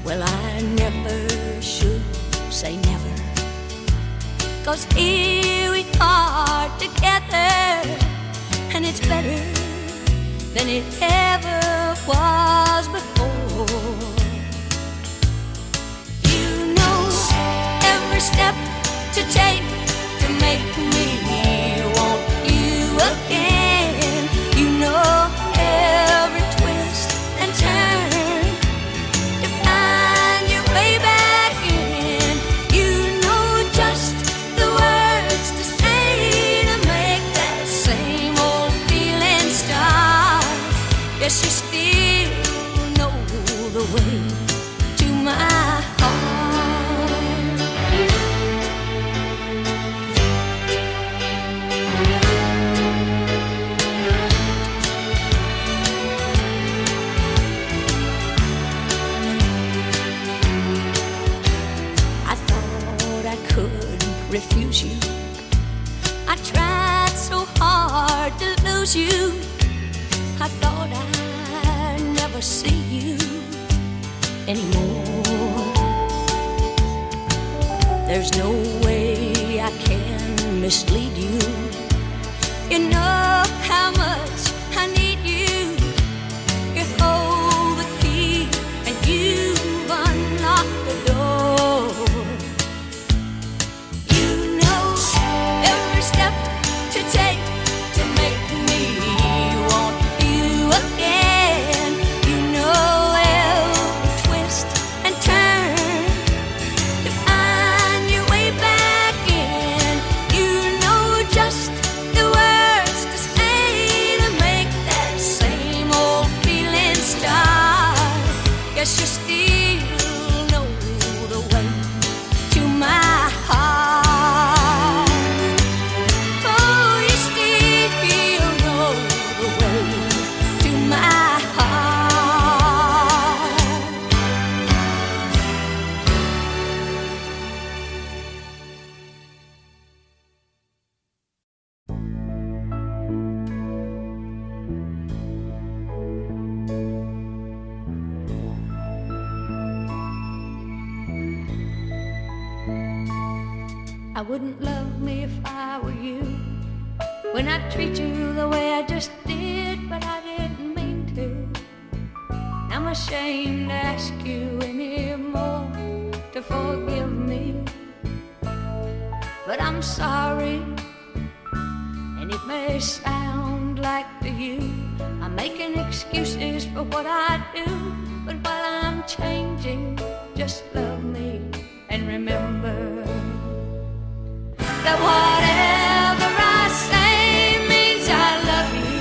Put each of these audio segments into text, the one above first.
Well, I never should say never, 'cause here we are together, and it's better than it ever was before. You know every step to take to make me want you again. You know every twist and turn to find your way back in. You know just the words to say to make that same old feeling start. Yes, you still know the way to my heart. I thought I could refuse you. I tried so hard to lose you. I thought I'd never see you anymore. There's no way I can mislead you. You know how much I need you. You hold the key and you've unlocked the door. You know every step to take to make me want you again. You know every twist and turn to find your way back in. You know just the words to say to make that same old feeling start. Guess you still know the way to my heart. Oh, you still know the way to my heart. I wouldn't love me if I were you, when I treat you the way I just did, but I didn't mean to. I'm ashamed to ask you anymore to forgive me, but I'm sorry, and it may sound like to you I'm making excuses for what I do. But while I'm changing, just love me and remember that whatever I say means I love you.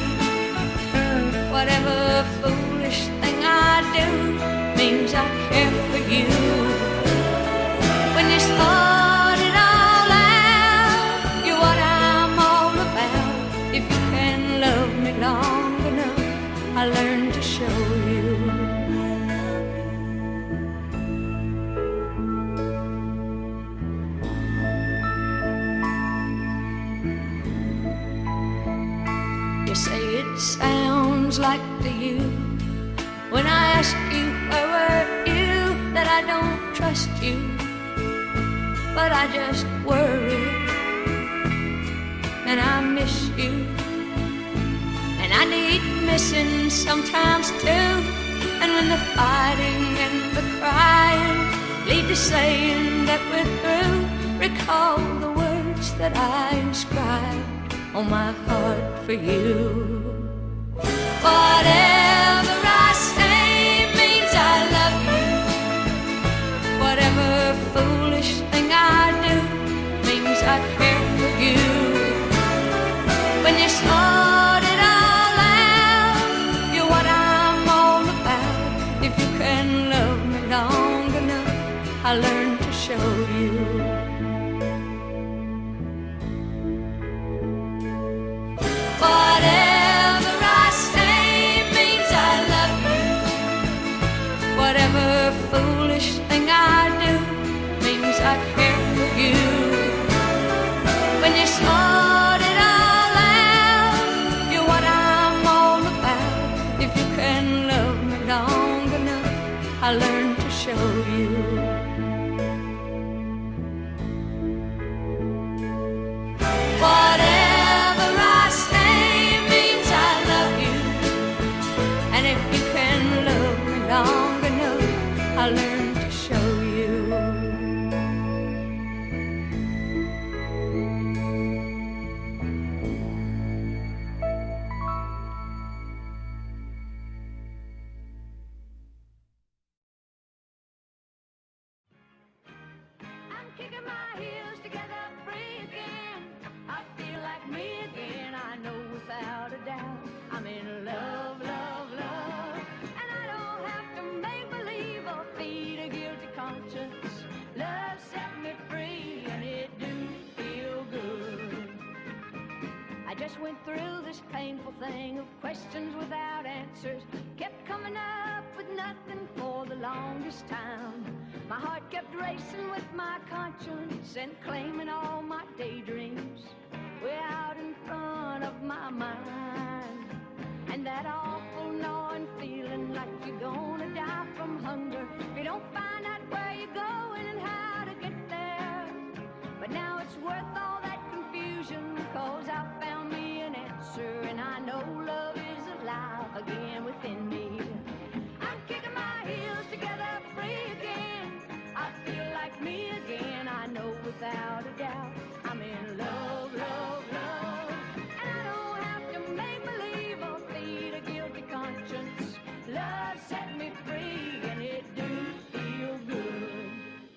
Whatever foolish thing I do means I care for you. When you sort it all out, you're what I'm all about. If you can love me long enough, I learn to show you. You say it sounds like to you when I ask you where were you, that I don't trust you, but I just worry, and I miss you, and I need missing sometimes too. And when the fighting and the crying lead to saying that we're through, recall the words that I inscribed on my heart for you. Whatever I say means I love you. Whatever foolish thing I do means I care for you. When you sort it all out, you're what I'm all about. If you can love me long enough, I learn to show you. Whatever I say means I love you. I learned to show you. Whatever I say means I love you, and if you can love me long enough, I learned to show you. I'm kicking my heels together free again. I feel like me again. I know without a doubt I'm in love, love, love. And I don't have to make believe or feed a guilty conscience. Love set me free and it do feel good. I just went through this painful thing of questions without answers. Kept coming up with nothing for the longest time. My heart kept racing with my conscience and claiming all my daydreams way out in front of my mind. And that awful gnawing feeling like you're gonna die from hunger if you don't find out where you're going and how to get there. But now it's worth all that confusion, 'cause I found me an answer, and I know love is alive again within me. I'm kicking my heels together free again. I feel like me again. I know without a doubt I'm in love, love, love. And I don't have to make believe or feed a guilty conscience. Love set me free and it do feel good.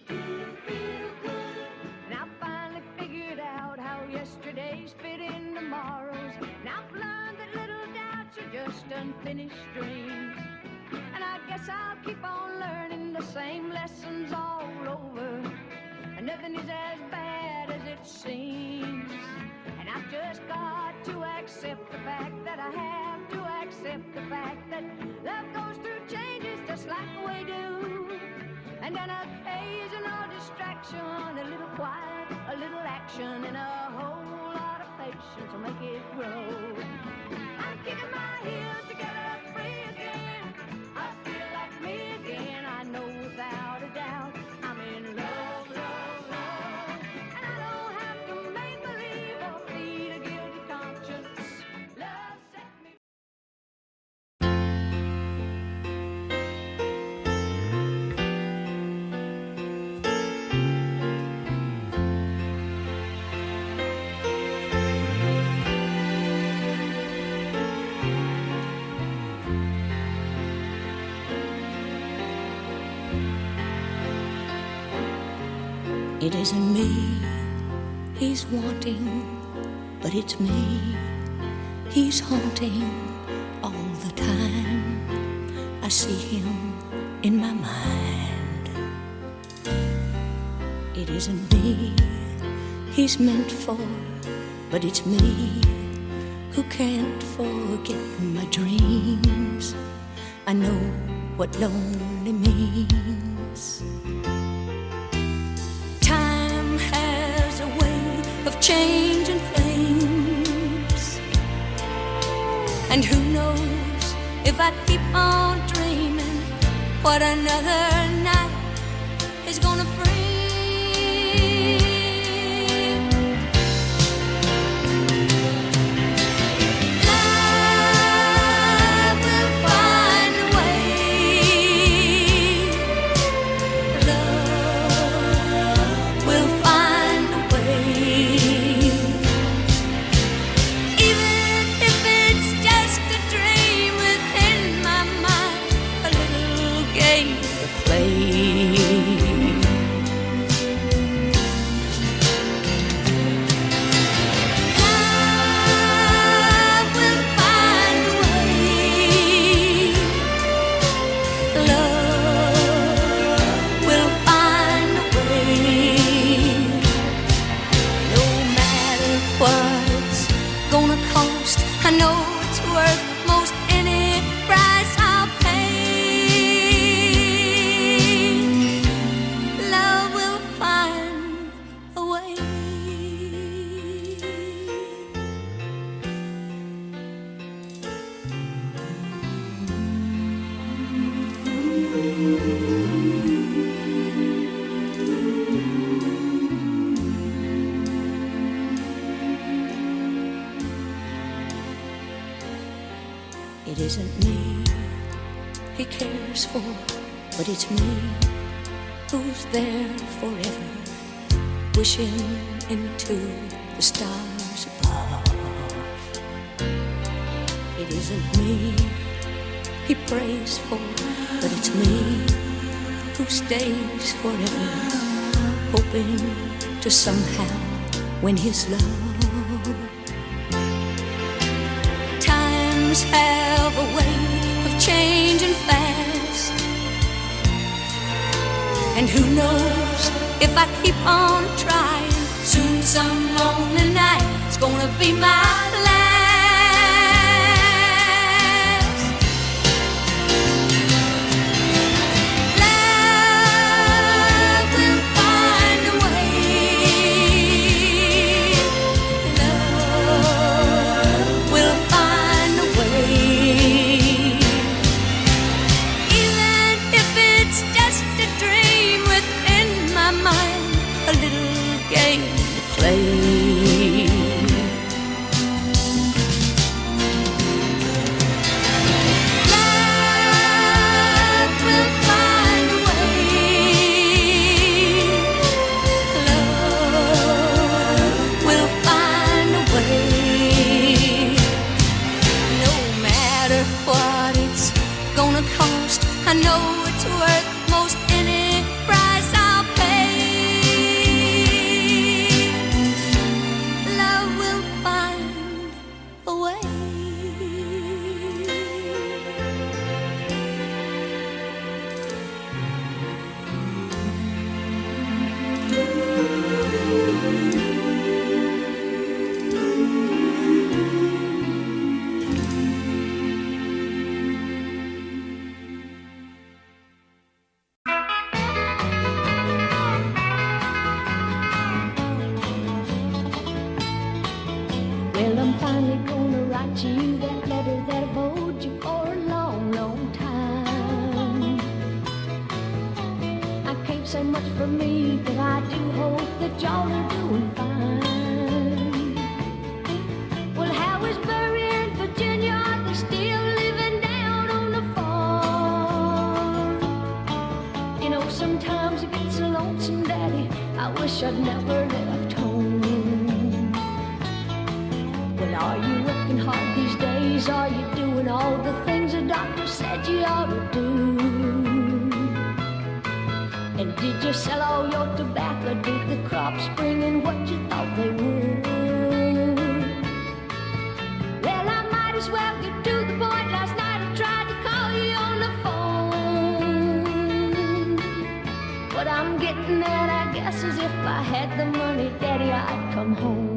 Do feel good. And I finally figured out how yesterdays fit in tomorrows. And I've learned that little doubts are just unfinished dreams. And I guess I'll keep on learning the same lessons all over. And nothing is as bad as it seems. And I've just got to accept the fact that I have to accept the fact that love goes through changes just like we do. And an occasional distraction, a little quiet, a little action, and a whole lot of patience will make it grow. I'm kicking my heels together free again. I feel like me again. I know without a doubt I'm in love, love, love. And I don't have to make believe or feed a guilty conscience. Love set me. It isn't me he's wanting, but it's me he's haunting all the time. I see him in my mind. It isn't me he's meant for, but it's me who can't forget my dreams. I know what lonely means. Of changing flames, and who knows if I keep on dreaming what another night is gonna bring. Love will find a way. Love will find a way. isn't me he cares for, but it's me who's there forever, wishing into the stars above. It isn't me he prays for, but it's me who stays forever, hoping to somehow win his love. Times have a way of changing fast, and who knows if I keep on trying, soon some lonely night it's gonna be my last. Love will find a way. Love will find a way. Even if it's just a dream within my mind, a little game to play. Love will find a way. Love will find a way. No matter what it's gonna cost, I know it's worth most any price I'll pay. Love will find a way. Well, I'm finally gonna write to you that letter that I've owed you for a long, long time. I can't say much for me, but I do hope that y'all are doing fine. Well, how is Barry and Virginia? Are they still living down on the farm? You know, sometimes it gets so lonesome, Daddy, I wish I'd never left home. Well, are you working hard these days? Are you doing all the things the doctor said you ought to do? And did you sell all your tobacco? Did the crops bring in what you thought they would? Well, I might as well get to the point. Last night I tried to call you on the phone. What I'm getting at, I guess, is if I had the money, Daddy, I'd come home.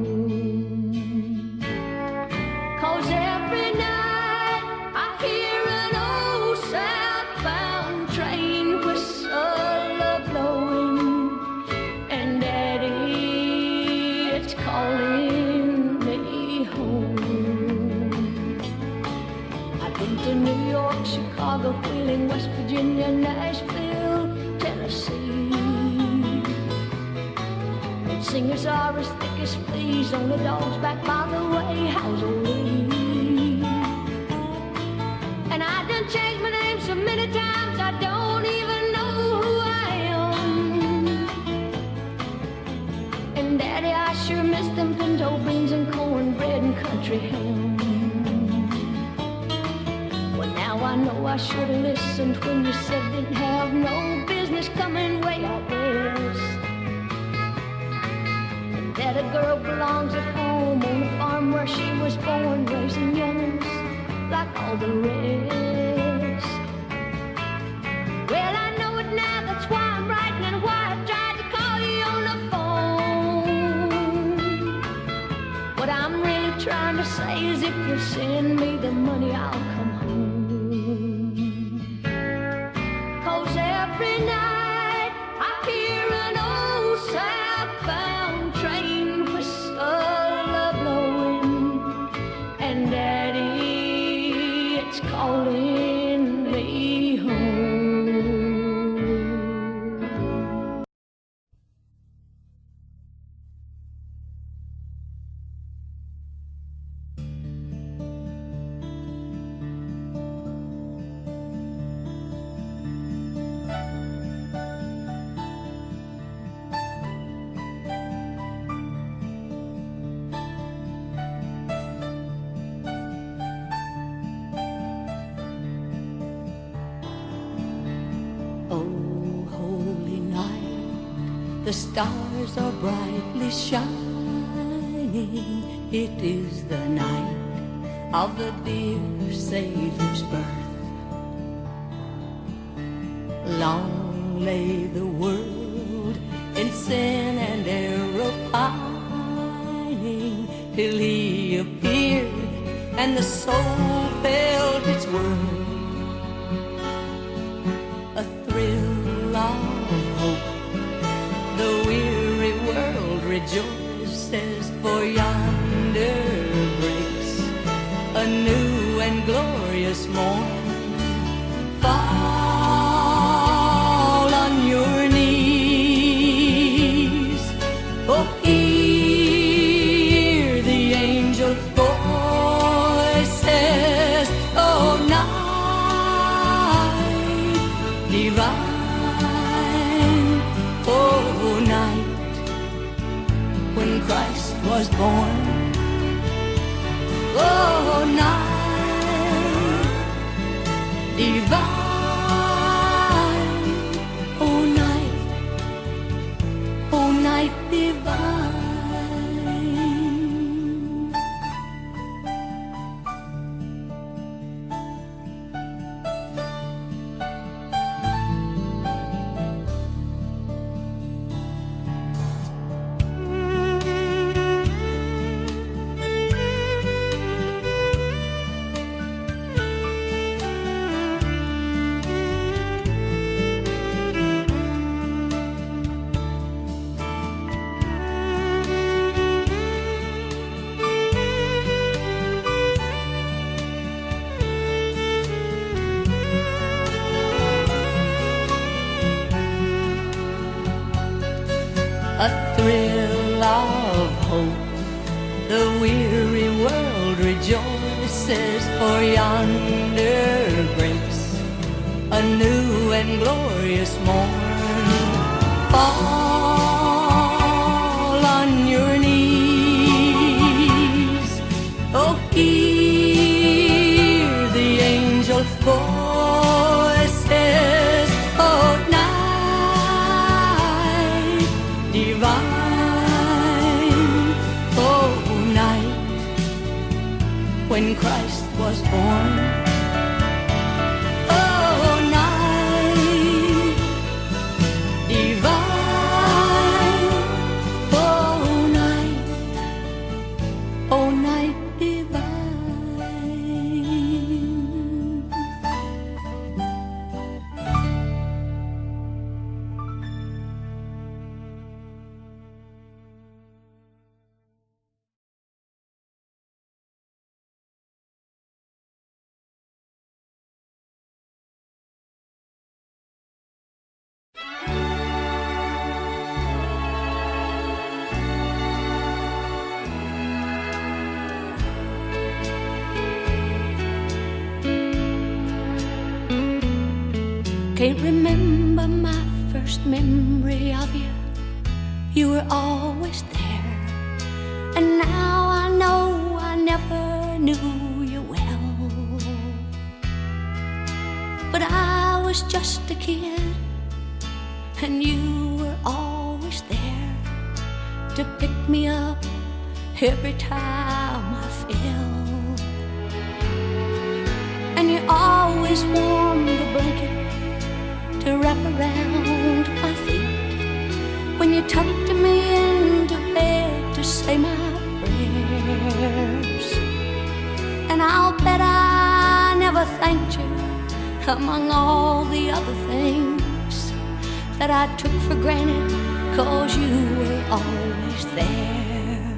'Cause every night I hear an old southbound train whistle a-blowing, and Daddy, it's calling me home. I've been to New York, Chicago, Wheeling, West Virginia, Nashville, Tennessee. And singers are as thick as fleas on the dog's back by the way. How's old Lee? And I done changed my name so many times I don't even know who I am. And Daddy, I sure miss them pinto beans and cornbread and country ham. Well, now I know I should have listened when you said didn't have no business coming way out west. And that a girl belongs at home on the farm where she was born, raising young'uns like all the rest. Well, I know it now, that's why I'm writing and why I tried to call you on the phone. What I'm really trying to say is if you send me the money, I'll come home. 'Cause every night I hear an old southbound train whistle a-blowing, and Daddy, it's calling me home. the stars are brightly shining. It is the night of the dear Savior's birth. Long lay the world in sin and error pining, till he appeared and the soul felt its worth. A thrill of hope, the weary world rejoices, for yonder breaks a new and glorious morn. Fall on your knees, oh, hear the angel voices, oh, night divine, oh, night when Christ was born, oh, night divine. A thrill of hope, the weary world rejoices, for yonder breaks a new and glorious morn. Fall on your knees, oh, hear the angel voices, oh, night divine, oh, night when Christ was born, oh, night divine, oh, night divine. Can't remember my first memory of you. You were always there, and now I know I never knew you well. But I was just a kid, and you were always there to pick me up every time I fell. And you always warmed the blanket to wrap around my feet when you tucked me into bed to say my prayers. And I'll bet I never thanked you among all the other things that I took for granted, 'cause you were always there.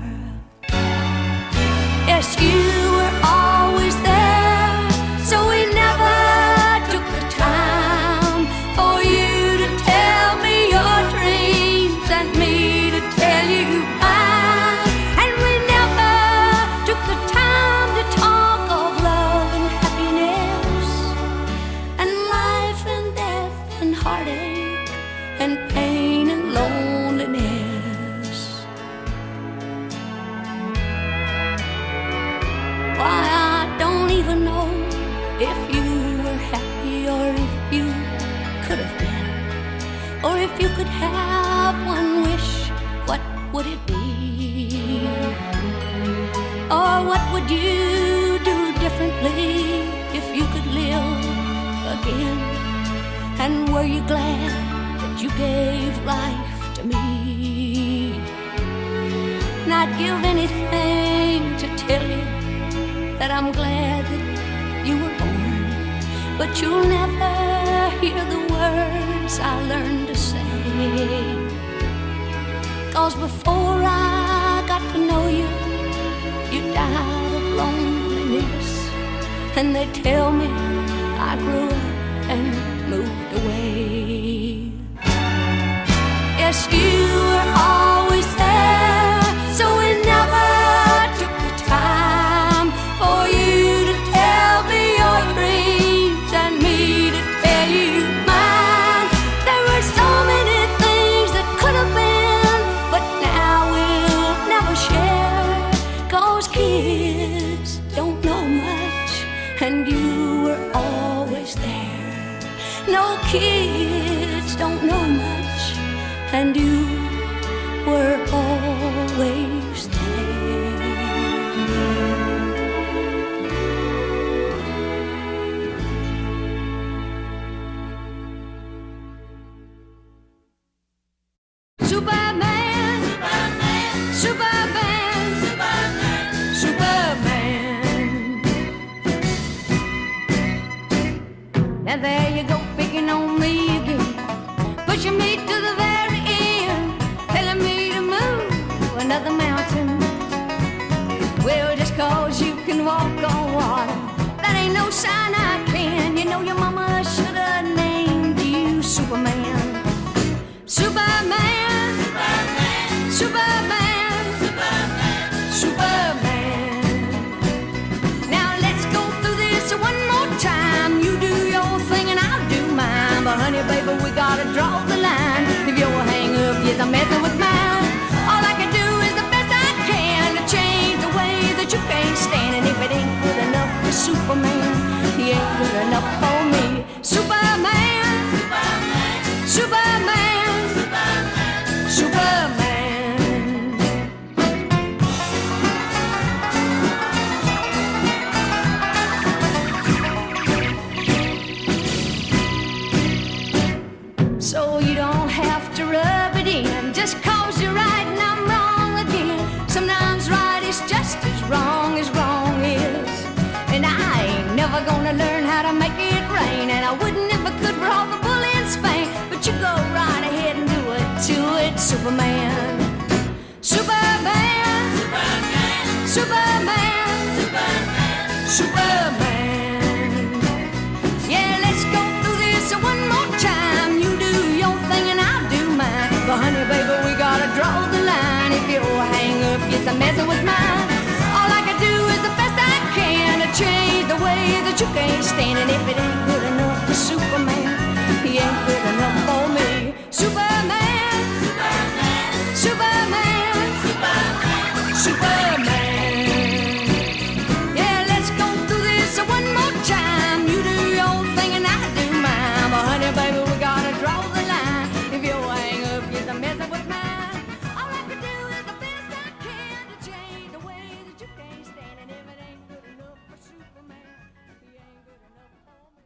Yes, you were always there, so we never took the time for you to tell me your dreams and me to tell you mine. And we never took the time to talk of love and happiness and life and death and heartache and pain and loneliness. Why, I don't even know if you were happy or if you could have been, or if you could have one wish would you do differently if you could live again? And were you glad that you gave life to me? And I'd give anything to tell you that I'm glad that you were born, but you'll never hear the words I learned to say. 'Cause before I got to know you, you died of loneliness. And they tell me I grew up and moved away. Yes, you were always there, so we never took the time for you to tell me your dreams and me to tell you mine. There were so many things that could have been, but now we'll never share. 'Cause kids don't know much, and you were always there. No, kids don't know much, and you were always there. Superman, Superman, Superman, Superman. Now there you go, picking on me again, pushing me to the very end, telling me to move another mountain. Well, just 'cause you can walk on water, that ain't no sign I can. You know your mama should have named you Superman. Superman, Superman, Superman, Superman, Superman. Now let's go through this one more time. You do your thing and I'll do mine. But honey, baby, we gotta draw the line. If you're hang up, yes, I'm messing with mine. All I can do is the best I can to change the way that you can't stand. And if it ain't good enough for Superman, he ain't good enough for me. Superman, Superman, Superman, Superman, Superman. So you don't have to rub it in, just 'cause you're right and I'm wrong again. Sometimes right is just as wrong is. And I ain't never gonna learn how to make it rain. And I wouldn't if I could for all the bull in Spain. But you go right ahead and do it, Superman. Superman, Superman, Superman, Superman, Superman. Yeah, let's go through this one more time. You do your thing and I'll do mine. But honey, baby, we gotta draw the line. If you hang up, yes, I'm messing with mine. All I can do is the best I can to change the way that you can't stand. And if it ain't good enough for Superman, he ain't good enough for me. Superman, Superman, Superman, Superman, Superman. Yeah, let's go through this one more time. You do your thing and I do mine. But honey, baby, we gotta draw the line. If you hang up, yes, I'm messing with mine. All I can do is the best I can to change the way that you can't stand. And if it ain't good enough for Superman, he ain't good enough for me.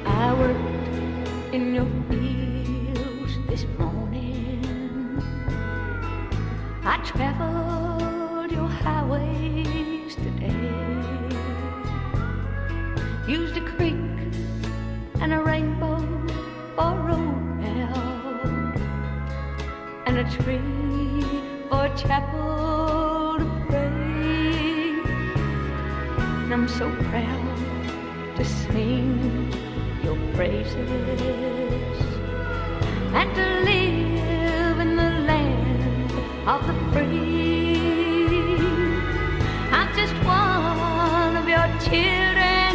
I worked in your fields this morning. I traveled your highways today. Used a creek and a rainbow for a road now, and a tree for a chapel to pray. And I'm so proud to sing your praises and to live in the land of the free. I'm just one of your children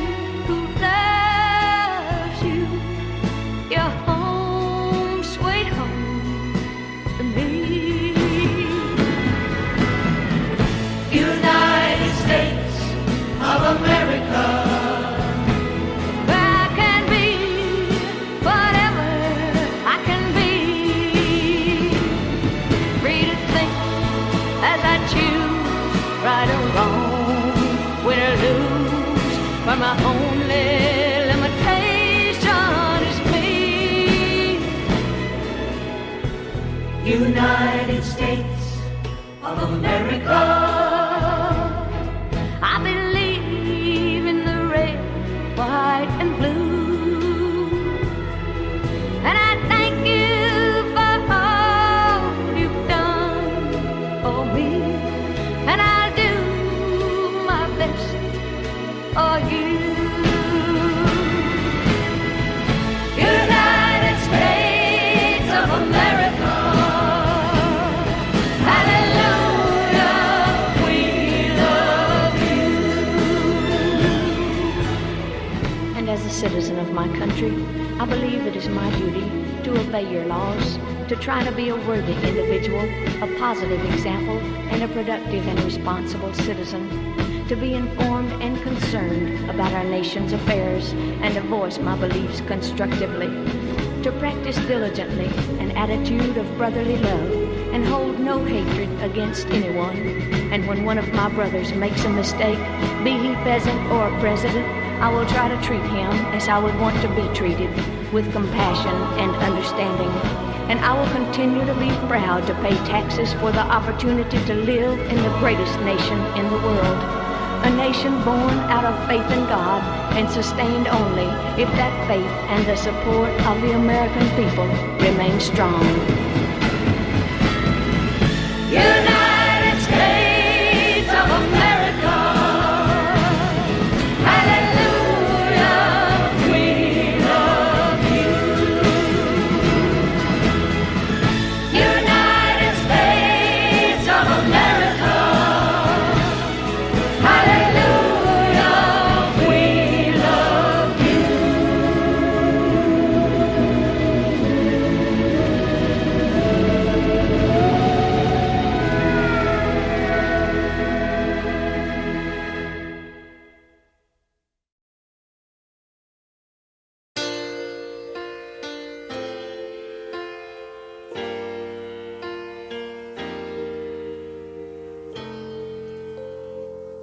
who loves you. Your home, sweet home to me. You're not where my only limitation is me. United States of America. I believe in the red, white, and blue, and I thank you for all you've done for me, and I'll do my best for you. United States of America. As a citizen of my country, I believe it is my duty to obey your laws, to try to be a worthy individual, a positive example, and a productive and responsible citizen, to be informed and concerned about our nation's affairs, and to voice my beliefs constructively, to practice diligently an attitude of brotherly love, and hold no hatred against anyone. And when one of my brothers makes a mistake, be he peasant or president, I will try to treat him as I would want to be treated, with compassion and understanding. And I will continue to be proud to pay taxes for the opportunity to live in the greatest nation in the world. A nation born out of faith in God and sustained only if that faith and the support of the American people remain strong. United States of America.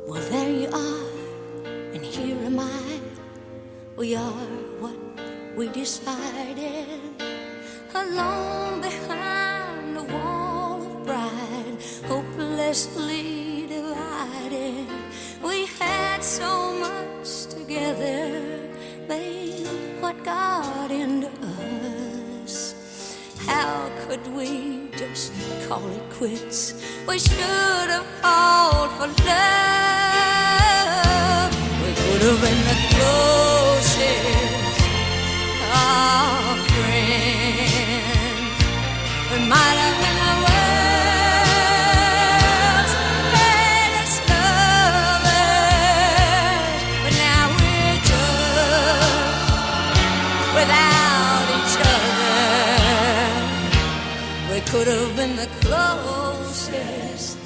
Well, there you are, and here am I. We are what we decided, alone behind a wall of pride, hopelessly divided. We had so much together, babe, what got into us? How could we just call it quits? We should have called for love. We could have been the closest of friends. We might have been the world's greatest lovers, but now we're just without each other. We could have been the closest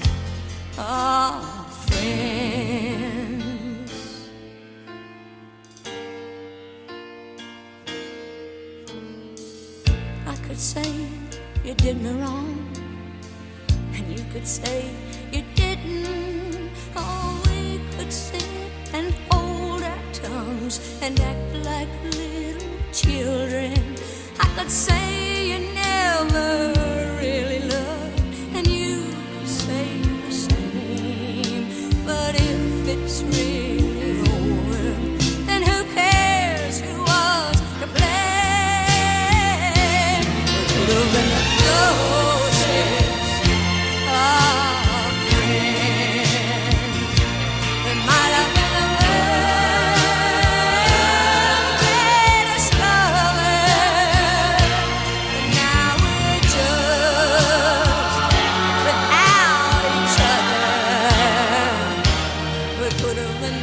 of friends. I could say you did me wrong, and you could say you didn't. Oh, we could sit and hold our tongues and act like little children. I could say you never really loved, and you could say the same. But if it's really over, then who cares who was to blame? We could have been the closest of friends. We might have been the world's greatest lovers, but now we're just without each other. We could have been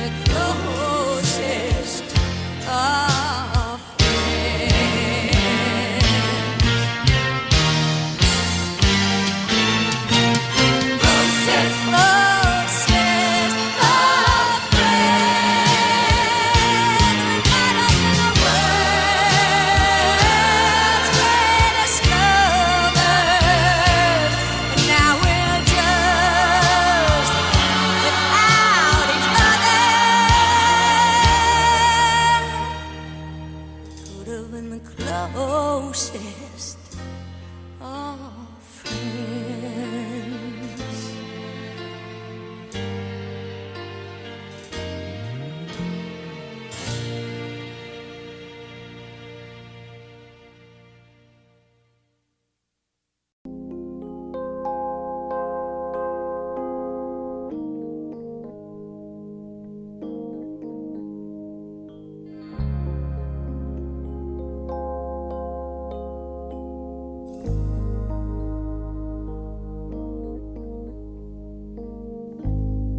would have been the closest of friends.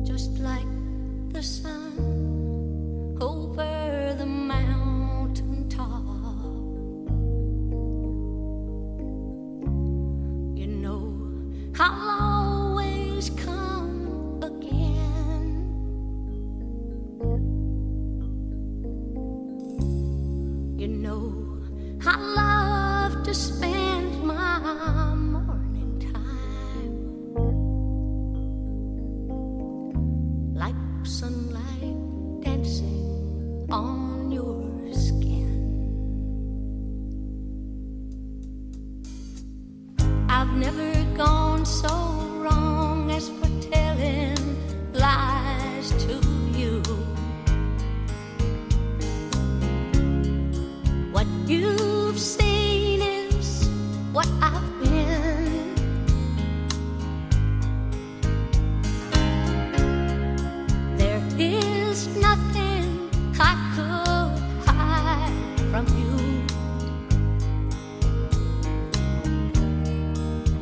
Just like the sun over the mountain top, you know I'll always come again. You know I love to spend my morning time like sunlight dancing on your skin. I've never gone so wrong as for telling lies to you. What you've seen is what I've been. There is nothing I could hide from you.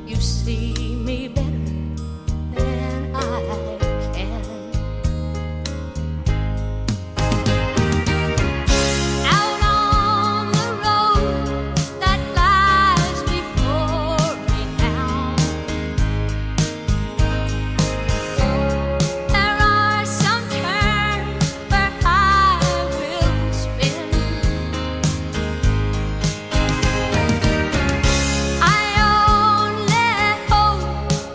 You see me better than I can. Out on the road that lies before me now, there are some turns where I will spin. I only hope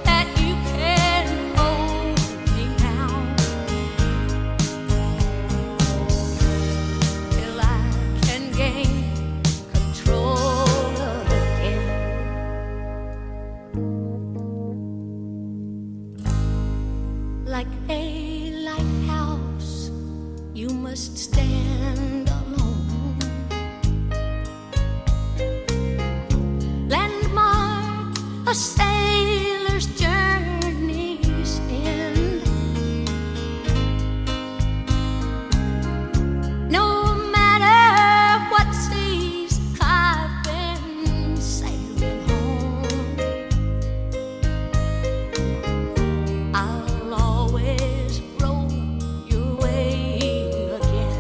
that you can hold me now till I can gain control again. Like a lighthouse, you must stand alone. Landmark a sailor's journey's end. No matter what seas I've been sailing home, I'll always roll your way again.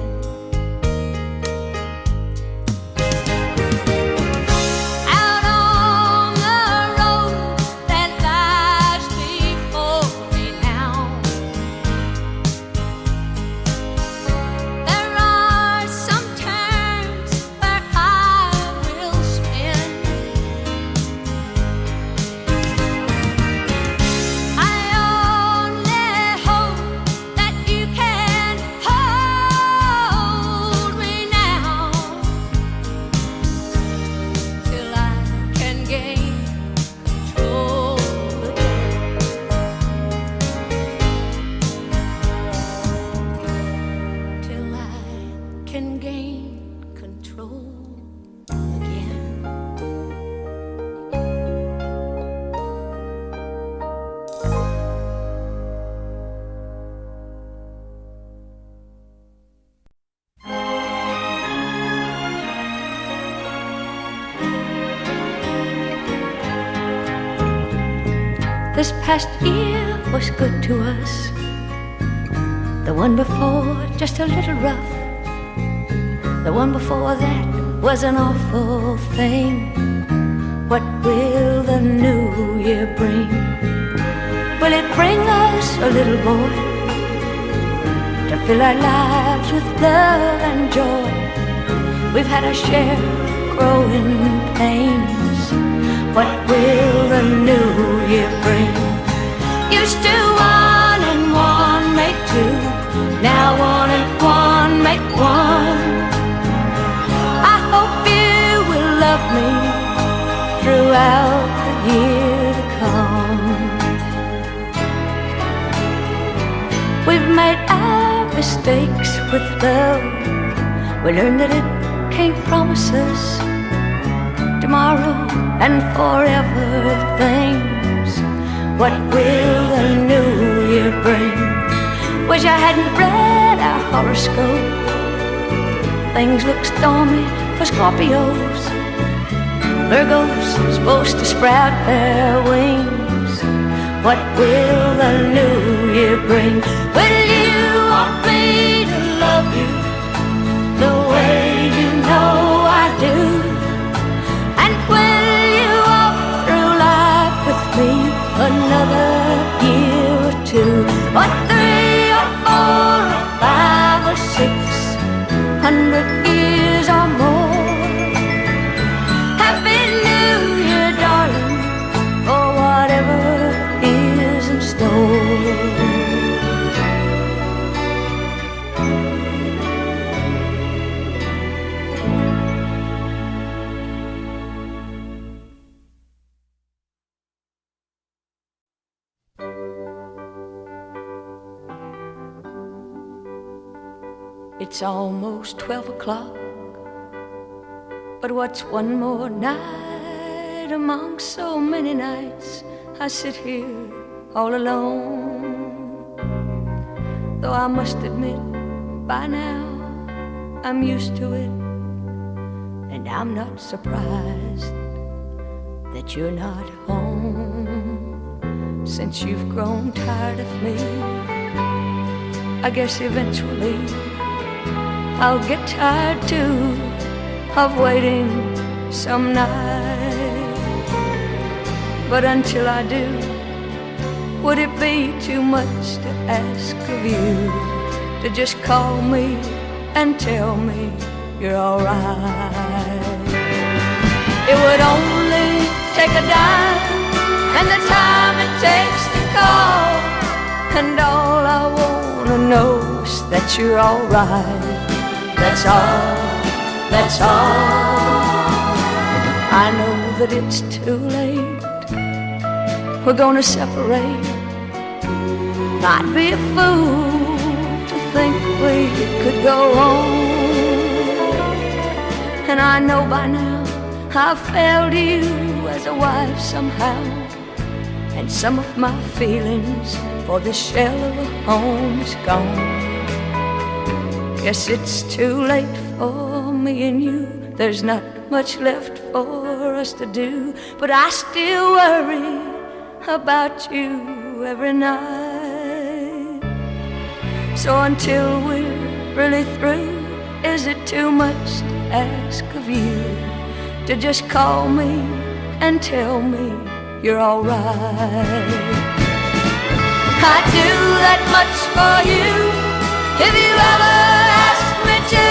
Out on the road that lies before me now, there are some turns where I will spin. I only hope that you can hold me now till I can gain control again. Till I can gain control again. This past year was good to us. The one before, just a little rough. The one before that was an awful thing. What will the new year bring? Will it bring us a little boy to fill our lives with love and joy? We've had our share of growing pains. What will the new year bring? Used to 1 and 1 make 2, now 1 and 1 make 1. I hope throughout the year to come. We've made our mistakes with love. We learned that it can't promise us tomorrow and forever things. What will the new year bring? Wish I hadn't read our horoscope. Things look stormy for Scorpios. Virgo's supposed to sprout their wings. What will the new year bring? Will you want me to love you the way you know I do? And will you walk through life with me another year or two? Or 3 or 4 or 5 or 600 years or more? Happy New Year, darling, for whatever is in store. It's almost 12 o'clock, but what's one more night among so many nights? I sit here all alone. Though I must admit, by now I'm used to it, and I'm not surprised that you're not home. Since you've grown tired of me, I guess eventually I'll get tired too of waiting some night. But until I do, would it be too much to ask of you to just call me and tell me you're alright? It would only take a dime and the time it takes to call, and all I wanna know is that you're alright. That's all, that's all. I know that it's too late. We're gonna separate. I'd be a fool to think we could go on. And I know by now I've failed you as a wife somehow, and some of my feelings for the shell of a home is gone. Guess it's too late for me and you. There's not much left for us to do, but I still worry about you every night. So until we're really through, is it too much to ask of you to just call me and tell me you're alright? I'd do that much for you if you ever asked me to.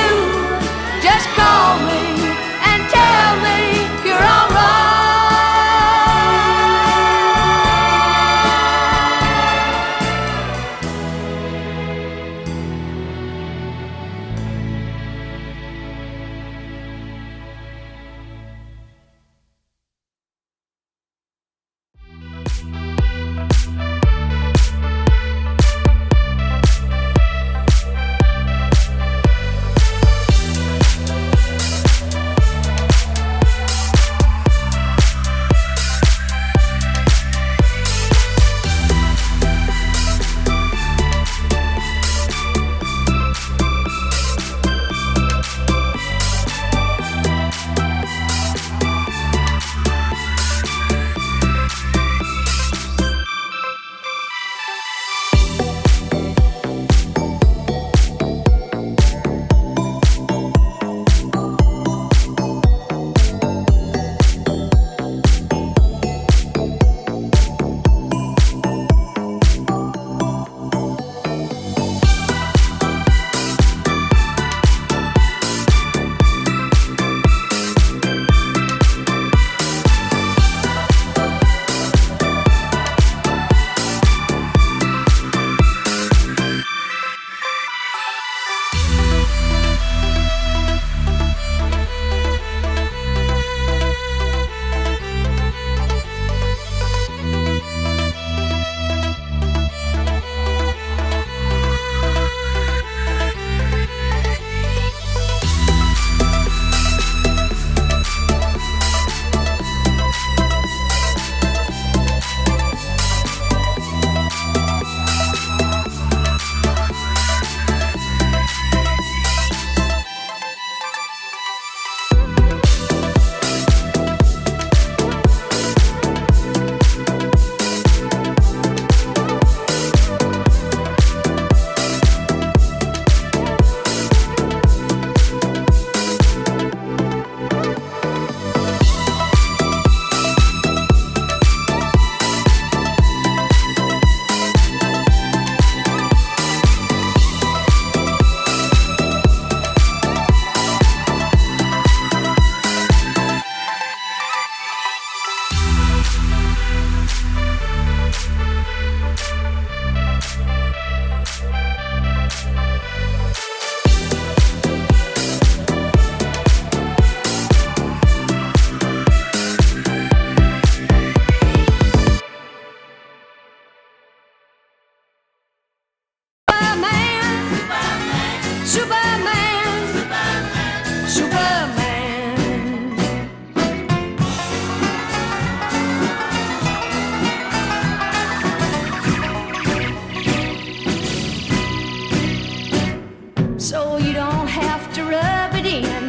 Just call me and tell me you're alright.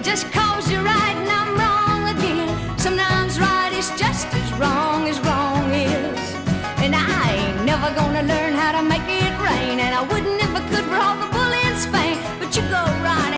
Just call